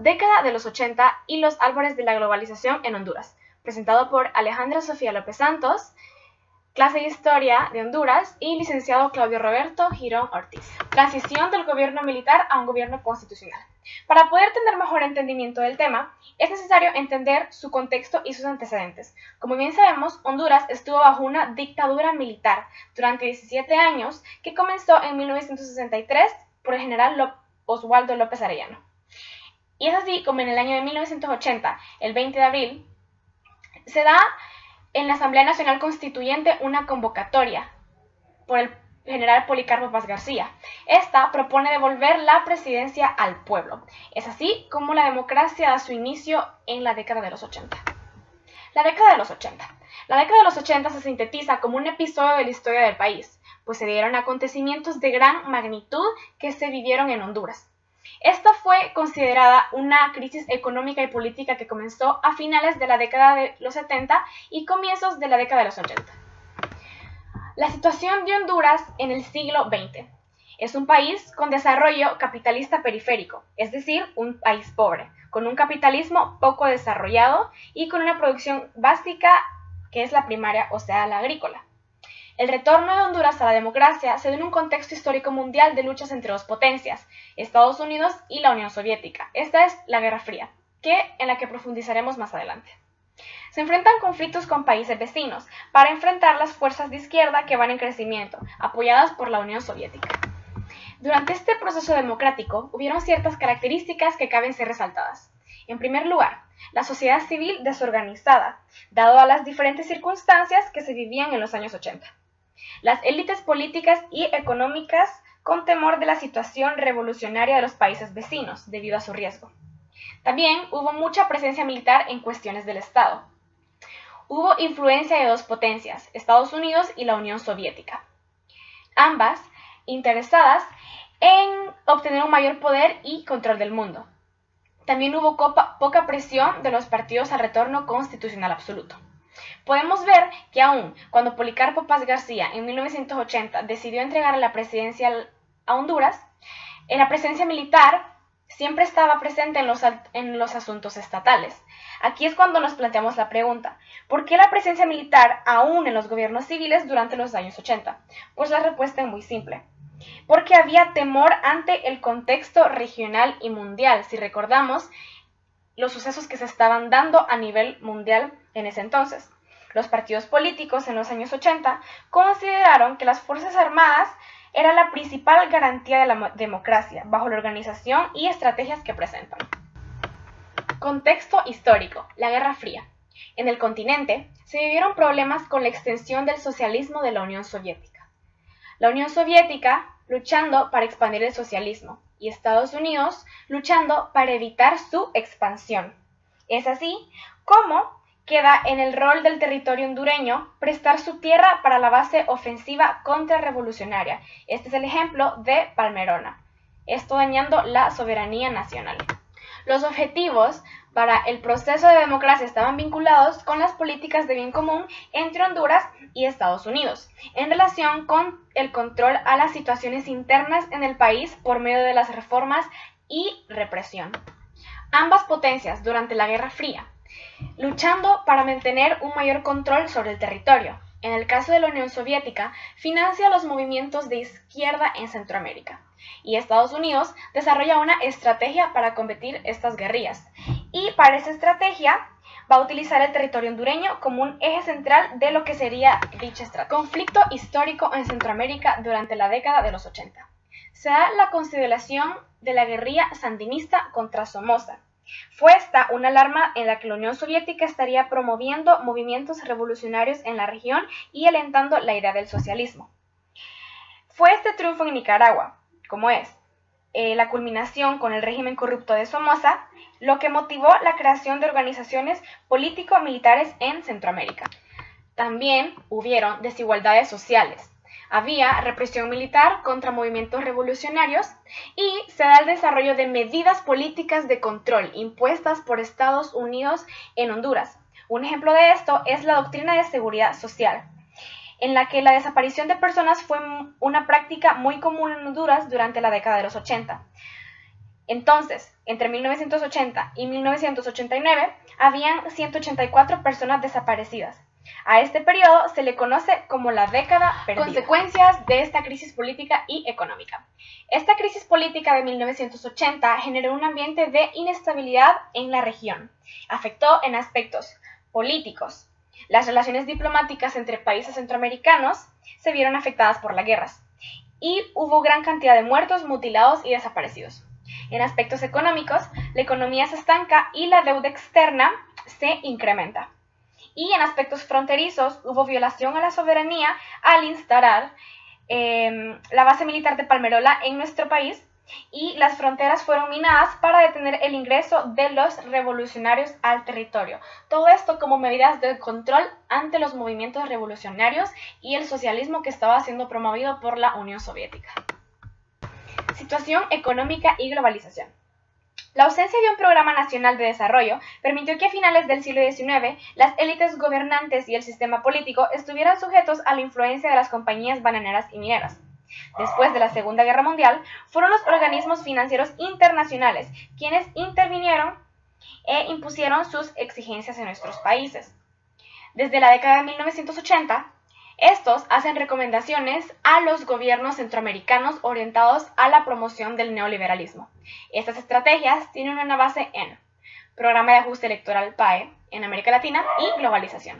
Década de los 80 y los albores de la globalización en Honduras, presentado por Alejandra Sofía López Santos, clase de Historia de Honduras, y licenciado Claudio Roberto Girón Ortiz. Transición del gobierno militar a un gobierno constitucional. Para poder tener mejor entendimiento del tema, es necesario entender su contexto y sus antecedentes. Como bien sabemos, Honduras estuvo bajo una dictadura militar durante 17 años que comenzó en 1963 por el general Oswaldo López Arellano. Y es así como en el año de 1980, el 20 de abril, se da en la Asamblea Nacional Constituyente una convocatoria por el general Policarpo Paz García. Esta propone devolver la presidencia al pueblo. Es así como la democracia da su inicio en la década de los 80. La década de los 80. La década de los 80 se sintetiza como un episodio de la historia del país, pues se dieron acontecimientos de gran magnitud que se vivieron en Honduras. Esta fue considerada una crisis económica y política que comenzó a finales de la década de los 70 y comienzos de la década de los 80. La situación de Honduras en el siglo XX. Es un país con desarrollo capitalista periférico, es decir, un país pobre, con un capitalismo poco desarrollado y con una producción básica que es la primaria, o sea, la agrícola. El retorno de Honduras a la democracia se da en un contexto histórico mundial de luchas entre dos potencias, Estados Unidos y la Unión Soviética. Esta es la Guerra Fría, en la que profundizaremos más adelante. Se enfrentan conflictos con países vecinos para enfrentar las fuerzas de izquierda que van en crecimiento, apoyadas por la Unión Soviética. Durante este proceso democrático hubieron ciertas características que caben ser resaltadas. En primer lugar, la sociedad civil desorganizada, dado a las diferentes circunstancias que se vivían en los años 80. Las élites políticas y económicas con temor de la situación revolucionaria de los países vecinos, debido a su riesgo. También hubo mucha presencia militar en cuestiones del Estado. Hubo influencia de dos potencias, Estados Unidos y la Unión Soviética, ambas interesadas en obtener un mayor poder y control del mundo. También hubo poca presión de los partidos al retorno constitucional absoluto. Podemos ver que aún cuando Policarpo Paz García en 1980 decidió entregar la presidencia a Honduras, la presencia militar siempre estaba presente en los asuntos estatales. Aquí es cuando nos planteamos la pregunta, ¿por qué la presencia militar aún en los gobiernos civiles durante los años 80? Pues la respuesta es muy simple. Porque había temor ante el contexto regional y mundial, si recordamos los sucesos que se estaban dando a nivel mundial en ese entonces. Los partidos políticos en los años 80 consideraron que las Fuerzas Armadas era la principal garantía de la democracia, bajo la organización y estrategias que presentan. Contexto histórico: la Guerra Fría. En el continente se vivieron problemas con la extensión del socialismo de la Unión Soviética. La Unión Soviética luchando para expandir el socialismo y Estados Unidos luchando para evitar su expansión. Es así como queda en el rol del territorio hondureño prestar su tierra para la base ofensiva contrarrevolucionaria. Este es el ejemplo de Palmerona, esto dañando la soberanía nacional. Los objetivos para el proceso de democracia estaban vinculados con las políticas de bien común entre Honduras y Estados Unidos, en relación con el control a las situaciones internas en el país por medio de las reformas y represión. Ambas potencias durante la Guerra Fría, luchando para mantener un mayor control sobre el territorio. En el caso de la Unión Soviética, financia los movimientos de izquierda en Centroamérica, y Estados Unidos desarrolla una estrategia para combatir estas guerrillas, y para esa estrategia va a utilizar el territorio hondureño como un eje central de lo que sería dicha estrategia. Conflicto histórico en Centroamérica durante la década de los 80. Se da la consideración de la guerrilla sandinista contra Somoza. Fue esta una alarma en la que la Unión Soviética estaría promoviendo movimientos revolucionarios en la región y alentando la idea del socialismo. Fue este triunfo en Nicaragua, como es la culminación con el régimen corrupto de Somoza, lo que motivó la creación de organizaciones político-militares en Centroamérica. También hubieron desigualdades sociales. Había represión militar contra movimientos revolucionarios y se da el desarrollo de medidas políticas de control impuestas por Estados Unidos en Honduras. Un ejemplo de esto es la doctrina de seguridad social, en la que la desaparición de personas fue una práctica muy común en Honduras durante la década de los 80. Entonces, entre 1980 y 1989, habían 184 personas desaparecidas. A este periodo se le conoce como la década perdida. Consecuencias de esta crisis política y económica. Esta crisis política de 1980 generó un ambiente de inestabilidad en la región. Afectó en aspectos políticos. Las relaciones diplomáticas entre países centroamericanos se vieron afectadas por las guerras y hubo gran cantidad de muertos, mutilados y desaparecidos. En aspectos económicos, la economía se estanca y la deuda externa se incrementa. Y en aspectos fronterizos, hubo violación a la soberanía al instaurar la base militar de Palmerola en nuestro país, y las fronteras fueron minadas para detener el ingreso de los revolucionarios al territorio. Todo esto como medidas de control ante los movimientos revolucionarios y el socialismo que estaba siendo promovido por la Unión Soviética. Situación económica y globalización. La ausencia de un programa nacional de desarrollo permitió que a finales del siglo XIX las élites gobernantes y el sistema político estuvieran sujetos a la influencia de las compañías bananeras y mineras. Después de la Segunda Guerra Mundial, fueron los organismos financieros internacionales quienes intervinieron e impusieron sus exigencias en nuestros países. Desde la década de 1980, estos hacen recomendaciones a los gobiernos centroamericanos orientados a la promoción del neoliberalismo. Estas estrategias tienen una base en Programa de Ajuste Electoral PAE en América Latina y globalización.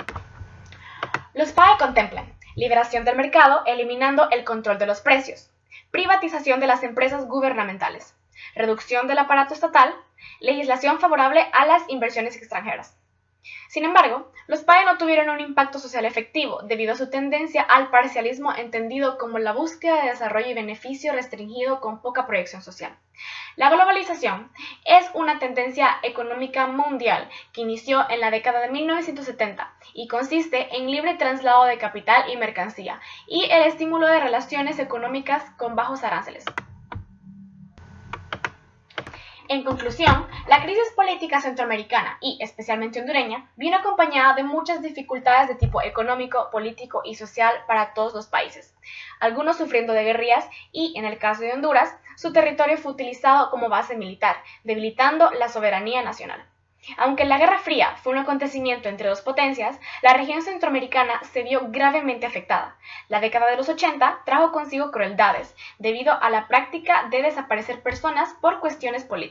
Los PAE contemplan liberación del mercado eliminando el control de los precios, privatización de las empresas gubernamentales, reducción del aparato estatal, legislación favorable a las inversiones extranjeras. Sin embargo, los PAE no tuvieron un impacto social efectivo debido a su tendencia al parcialismo entendido como la búsqueda de desarrollo y beneficio restringido con poca proyección social. La globalización es una tendencia económica mundial que inició en la década de 1970 y consiste en libre traslado de capital y mercancía y el estímulo de relaciones económicas con bajos aranceles. En conclusión, la crisis política centroamericana y especialmente hondureña vino acompañada de muchas dificultades de tipo económico, político y social para todos los países, algunos sufriendo de guerrillas y, en el caso de Honduras, su territorio fue utilizado como base militar, debilitando la soberanía nacional. Aunque la Guerra Fría fue un acontecimiento entre dos potencias, la región centroamericana se vio gravemente afectada. La década de los 80 trajo consigo crueldades, debido a la práctica de desaparecer personas por cuestiones políticas.